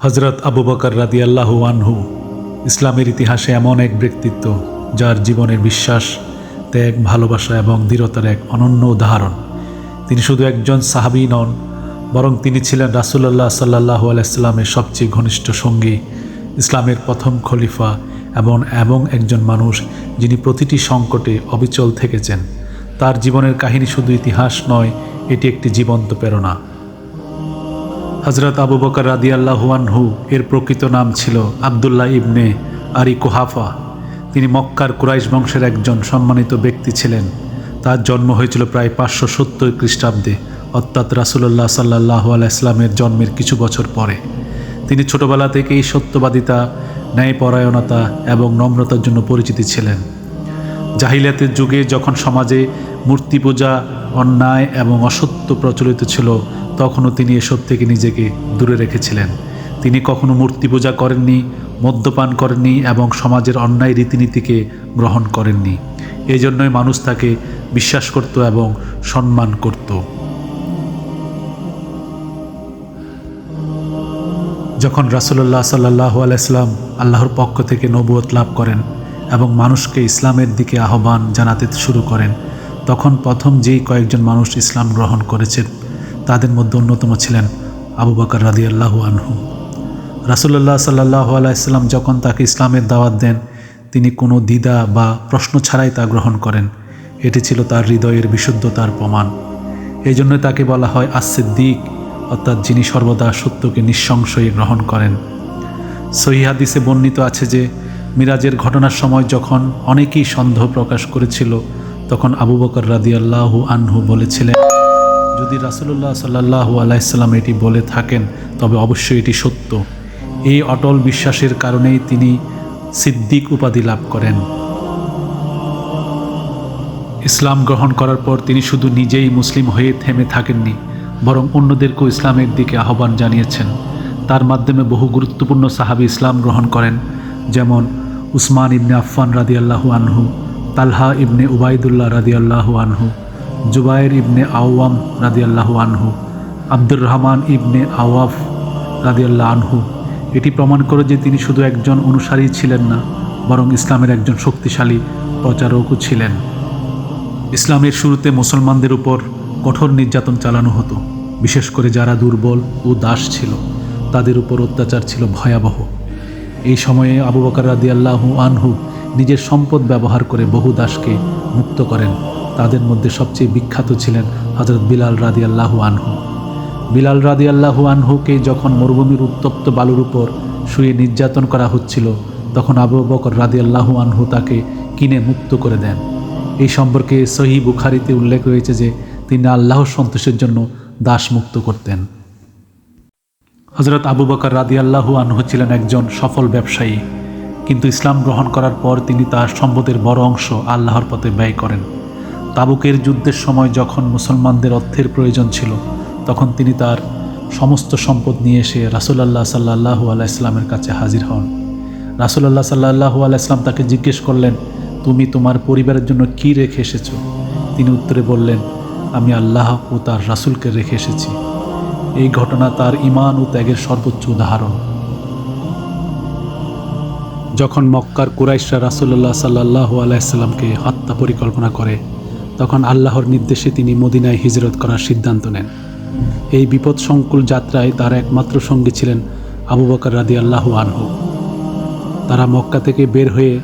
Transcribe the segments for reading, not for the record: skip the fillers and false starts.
হজরত আবু বকর রাদিয়াল্লাহু আনহু ইসলামের ইতিহাসে এমন এক ব্যক্তিত্ব যার জীবনের বিশ্বাস, ত্যাগ, ভালোবাসা এবং দৃঢ়তার এক অনন্য উদাহরণ। তিনি শুধু একজন সাহাবী নন, বরং তিনি ছিলেন রাসূলুল্লাহ সাল্লাল্লাহু আলাইহি সাল্লামের সবচেয়ে ঘনিষ্ঠ সঙ্গী, ইসলামের প্রথম খলিফা এবং একজন মানুষ যিনি প্রতিটি সংকটে অবিচল থেকেছেন। তার জীবনের কাহিনী শুধু ইতিহাস নয়, এটি একটি জীবন্ত প্রেরণা। হজরত আবু বকর রাদিয়াল্লাহু আনহু এর প্রকৃত নাম ছিল আবদুল্লাহ ইবনে আরি কুহাফা। তিনি মক্কার কুরাইশ বংশের একজন সম্মানিত ব্যক্তি ছিলেন। তার জন্ম হয়েছিল প্রায় 570 খ্রিস্টাব্দে, অর্থাৎ রাসূলুল্লাহ সাল্লাল্লাহু আলাইহি সাল্লামের জন্মের কিছু বছর পরে। তিনি ছোটবেলা থেকেই সত্যবাদিতা, ন্যায়পরায়ণতা এবং নম্রতার জন্য পরিচিত ছিলেন। জাহিলিয়াতের যুগে যখন সমাজে মূর্তি পূজা, অন্যায় এবং অসত্য প্রচলিত ছিল, তখনও তিনি এসব থেকে নিজেকে দূরে রেখেছিলেন। তিনি কখনো মূর্তি পূজা করেননি, মদ্যপান করেননি এবং সমাজের অন্যায় রীতিনীতিকে গ্রহণ করেননি। এই জন্যই মানুষ তাকে বিশ্বাস করত এবং সম্মান করত। যখন রাসূলুল্লাহ সাল্লাল্লাহু আলাইহি সাল্লাম আল্লাহর পক্ষ থেকে নবুয়ত লাভ করেন এবং মানুষকে ইসলামের দিকে আহ্বান জানাতে শুরু করেন, তখন প্রথম যেই কয়েকজন মানুষ ইসলাম গ্রহণ করেছেন তাদের মধ্যে অন্যতম ছিলেন আবু বকর রাদিয়াল্লাহু আনহু। রাসূলুল্লাহ সাল্লাল্লাহু আলাইহি সাল্লাম যখন তাকে ইসলামের দাওয়াত দেন, তিনি কোনো দ্বিধা বা প্রশ্ন ছাড়াই তা গ্রহণ করেন। এটি ছিল তার হৃদয়ের বিশুদ্ধতার প্রমাণ। এই জন্য তাকে বলা হয় আস-সিদ্দিক, অর্থাৎ যিনি সর্বদা সত্যকে নিঃসংশয়ে গ্রহণ করেন। সহিহ হাদিসে বর্ণিত আছে যে মিরাজের ঘটনার সময় যখন অনেকেই সন্দেহ প্রকাশ করেছিল, তখন আবু বকর রাদিয়াল্লাহু আনহু বলেছিলেন, যদি রাসূলুল্লাহ সাল্লাল্লাহু আলাইহি সাল্লাম এটি বলে থাকেন তবে অবশ্যই এটি সত্য। এই অটল বিশ্বাসের কারণেই তিনি সিদ্দিক উপাধি লাভ করেন। ইসলাম গ্রহণ করার পর তিনি শুধু নিজেই মুসলিম হয়ে থেমে থাকেননি, বরং অন্যদেরকেও ইসলামের দিকে আহ্বান জানিয়েছেন। তার মাধ্যমে বহু গুরুত্বপূর্ণ সাহাবী ইসলাম গ্রহণ করেন, যেমন উসমান ইবনে আফফান রাদিয়াল্লাহু আনহু, তালহা ইবনে উবাইদুল্লাহ রাদিয়াল্লাহু আনহু, জুবায়ের ইবনে আওয়াম রাদিয়াল্লাহু আনহু, আব্দুর রহমান ইবনে আওয়াফ রাদিয়াল্লাহু আনহু। এটি প্রমাণ করে যে তিনি শুধু একজন অনুসারী ছিলেন না, বরং ইসলামের একজন শক্তিশালী প্রচারকও ছিলেন। ইসলামের শুরুতে মুসলমানদের উপর কঠোর নির্যাতন চালানো হতো, বিশেষ করে যারা দুর্বল ও দাস ছিল, তাদের উপর অত্যাচার ছিল ভয়াবহ। এই সময়ে আবু বকর রাদিয়াল্লাহু আনহু নিজের সম্পদ ব্যবহার করে বহু দাসকে মুক্ত করেন। তাদের মধ্যে সবচেয়ে বিখ্যাত ছিলেন হযরত বিলাল রাদিয়াল্লাহু আনহু। বিলাল রাদিয়াল্লাহু আনহুকে যখন মরুভূমির উত্তপ্ত বালুর উপর শুয়ে নির্যাতন করা হচ্ছিল, তখন আবু বকর রাদিয়াল্লাহু আনহু তাকে কিনে মুক্ত করে দেন। এই সম্পর্কে সহিহ বুখারীতে উল্লেখ রয়েছে যে তিনি আল্লাহর সন্তোষের জন্য দাস মুক্ত করতেন। হযরত আবু বকর রাদিয়াল্লাহু আনহু ছিলেন একজন সফল ব্যবসায়ী, কিন্তু ইসলাম গ্রহণ করার পর তিনি তার সম্পদের বড় অংশ আল্লাহর পথে ব্যয় করেন। তাবুকের যুদ্ধের সময় যখন মুসলমানদের অর্থের প্রয়োজন ছিল, তখন তিনি তার সমস্ত সম্পদ নিয়ে এসে রাসূলুল্লাহ সাল্লাল্লাহু আলাইহি সাল্লামের কাছে হাজির হন। রাসূলুল্লাহ সাল্লাল্লাহু আলাইহি সাল্লাম তাকে জিজ্ঞেস করলেন, তুমি তোমার পরিবারের জন্য কি রেখে এসেছো? তিনি উত্তরে বললেন, আমি আল্লাহ ও তার রাসূলকে রেখে এসেছি। এই ঘটনা তার ঈমান ও ত্যাগের সর্বোচ্চ উদাহরণ। যখন মক্কার কুরাইশরা রাসূলুল্লাহ সাল্লাল্লাহু আলাইহি সাল্লামকে হত্যা পরিকল্পনা করে, তখন আল্লাহর নির্দেশে তিনি মদিনায় হিজরত করার সিদ্ধান্ত নেন। এই বিপদসংকুল যাত্রায় তার একমাত্র সঙ্গী ছিলেন আবু বকর রাদিয়াল্লাহু আনহু। তারা মক্কা থেকে বের হয়ে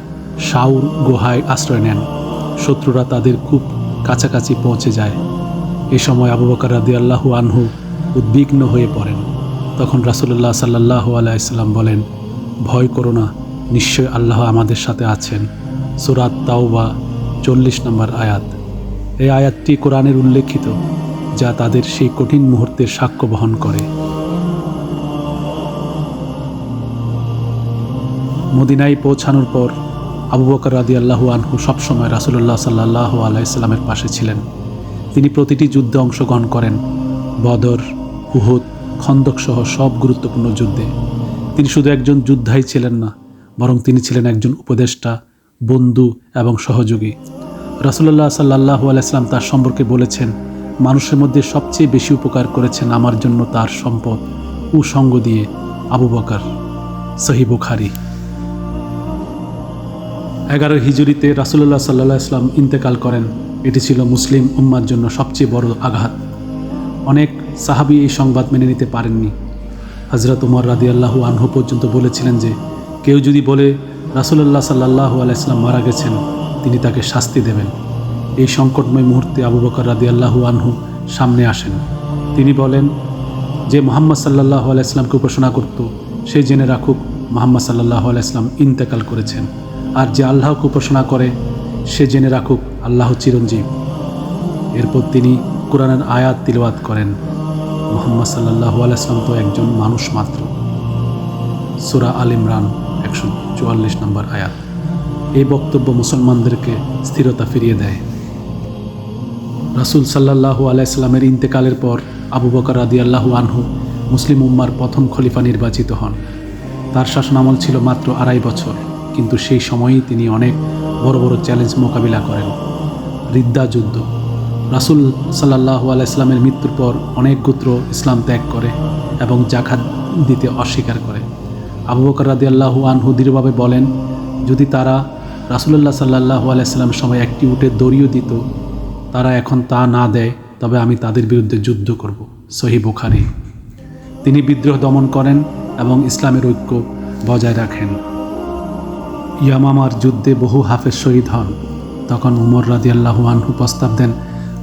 শাউর গুহায় আশ্রয় নেন। শত্রুরা তাদের খুব কাছাকাছি পৌঁছে যায়। এ সময় আবু বকর রাদিয়াল্লাহু আনহু উদ্বিগ্ন হয়ে পড়েন। তখন রাসূলুল্লাহ সাল্লাল্লাহু আলাইহি সাল্লাম বলেন, ভয় করো না, নিশ্চয় আল্লাহ আমাদের সাথে আছেন। সূরা তাওবা 40 নম্বর আয়াত। এই আয়াতটি কোরআনের উল্লেখিত, যা তাদের সেই কঠিন মুহূর্তের সাক্ষ্য বহন করে। মদিনায় পৌঁছানোর পর আবু বকর রাদিয়াল্লাহু আনহু সবসময় রাসূলুল্লাহ সাল্লাল্লাহু আলাইহি সাল্লামের পাশে ছিলেন। তিনি প্রতিটি যুদ্ধে অংশগ্রহণ করেন, বদর, উহুদ, খন্দক সহ সব গুরুত্বপূর্ণ যুদ্ধে। তিনি শুধু একজন যোদ্ধাই ছিলেন না, বরং তিনি ছিলেন একজন উপদেষ্টা, বন্ধু এবং সহযোগী। রাসূলুল্লাহ সাল্লাল্লাহু আলাইহি সাল্লাম তার সম্পর্কে বলেছেন, মানুষের মধ্যে সবচেয়ে বেশি উপকার করেছেন আমার জন্য তার সম্পদ ও সঙ্গ দিয়ে। আবু বকর, সহিহ বুখারী। 11 হিজরিতে রাসূলুল্লাহ সাল্লাল্লাহু আলাইহি ওয়াসাল্লাম ইন্তেকাল করেন। এটি ছিল মুসলিম উম্মার জন্য সবচেয়ে বড় আঘাত। অনেক সাহাবী এই সংবাদ মেনে নিতে পারেননি। হযরত উমর রাদিয়াল্লাহু আনহু পর্যন্ত বলেছিলেন যে কেউ যদি বলে রাসূলুল্লাহ সাল্লাল্লাহু আলাইহি ওয়াসাল্লাম মারা গেছেন, তিনি তাকে শাস্তি দেবেন। এই সংকটময় মুহূর্তে আবু বকর রাদিয়াল্লাহু আনহু সামনে আসেন। তিনি বলেন, যে মুহাম্মদ সাল্লাল্লাহু আলাইহি ওয়াসাল্লামকে উপাসনা করত, সে জেনে রাখুক মুহাম্মদ সাল্লাল্লাহু আলাইহি ওয়াসাল্লাম ইন্তেকাল করেছেন। আর যে আল্লাহকে উপাসনা করে, সে জেনে রাখুক আল্লাহ চিরঞ্জীব। এরপর তিনি কোরআনের আয়াত তিলাওয়াত করেন। মুহাম্মদ সাল্লাল্লাহু আলাইহি ওয়াসাল্লাম তো একজন মানুষ মাত্র। সূরা আল ইমরান 144 নম্বর আয়াত। এই বক্তব্য মুসলমানদেরকে স্থিরতা ফিরিয়ে দেয়। রাসূল সাল্লাল্লাহু আলাইহি ওয়াসাল্লামের ইন্তেকালের পর আবু বকর রাদিয়াল্লাহু আনহু মুসলিম উম্মার প্রথম খলিফা নির্বাচিত হন। তার শাসনামল ছিল মাত্র 2.5 বছর, কিন্তু সেই সময়েই তিনি অনেক বড় বড় চ্যালেঞ্জ মোকাবিলা করেন। রিদ্দা যুদ্ধ। রাসূল সাল্লাল্লাহু আলাইহি ওয়াসাল্লামের মৃত্যুর পর অনেক গোত্র ইসলাম ত্যাগ করে এবং যাকাত দিতে অস্বীকার করে। আবু বকর রাদিয়াল্লাহু আনহু দৃঢ়ভাবে বলেন, যদি তারা রাসূলুল্লাহ সাল্লাল্লাহু আলাইহি ওয়াসাল্লামের সময় একটি উটের দড়িও দিত, তারা এখন তা না দেয়, তবে আমি তাদের বিরুদ্ধে যুদ্ধ করব। সহিহ বুখারী। তিনি বিদ্রোহ দমন করেন এবং ইসলামের ঐক্য বজায় রাখেন। ইয়ামামার যুদ্ধে বহু হাফেজ শহীদ হন। তখন উমর রাদিয়াল্লাহু আনহু প্রস্তাব দেন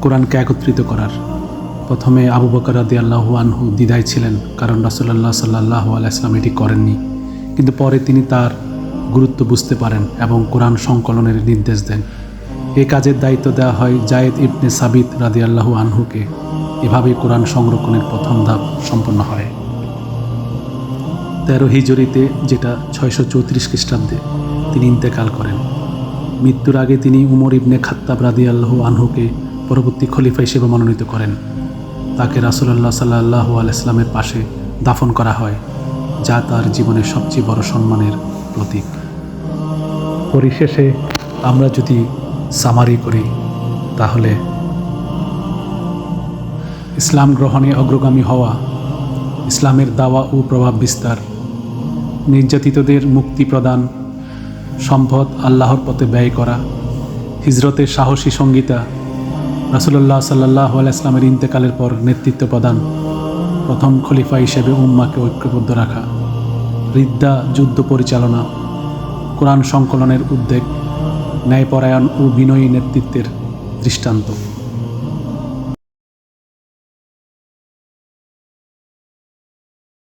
কোরআনকে একত্রিত করার। প্রথমে আবু বকর রাদিয়াল্লাহু আনহু দ্বিধায় ছিলেন, কারণ রাসূলুল্লাহ সাল্লাল্লাহু আলাইহি ওয়াসাল্লাম এটি করেননি। কিন্তু পরে তিনি তার গুরুত্ব বুঝতে পারেন এবং কোরআন সংকলনের নির্দেশ দেন। এই কাজের দায়িত্ব দেওয়া হয় যায়েদ ইবনে সাবিত রাদিয়াল্লাহু আনহুকে। এভাবেই কোরআন সংরক্ষণের প্রথম ধাপ সম্পন্ন হয়। 13 হিজরিতে, যেটা 634 খ্রিস্টাব্দে, তিনি ইন্তেকাল করেন। মৃত্যুর আগে তিনি উমর ইবনে খাত্তাব রাদিয়াল্লাহু আনহুকে পরবর্তী খলিফা হিসেবে মনোনীত করেন। তাকে রাসূলুল্লাহ সাল্লাল্লাহু আলাইহি ওয়াসাল্লামের পাশে দাফন করা হয়, যা তার জীবনের সবচেয়ে বড় সম্মানের প্রতীক। পরিশেষে আমরা যদি সামারি করি, তাহলে ইসলাম গ্রহণে অগ্রগামী হওয়া, ইসলামের দাওয়া ও প্রভাব বিস্তার, নির্যাতিতদের মুক্তি প্রদান, সম্পদ আল্লাহর পথে ব্যয় করা, হিজরতের সাহসী সঙ্গীতা, রাসূলুল্লাহ সাল্লাল্লাহু আলাইহি ওয়াসাল্লামের ইন্তেকালের পর নেতৃত্ব প্রদান, প্রথম খলিফা হিসেবে উম্মাকে ঐক্যবদ্ধ রাখা, রিদ্দা যুদ্ধ পরিচালনা, কোরআন সংকলনের উদ্যোগ, ন্যায়পরায়ণ ও বিনয়ী নেতৃত্বের দৃষ্টান্ত।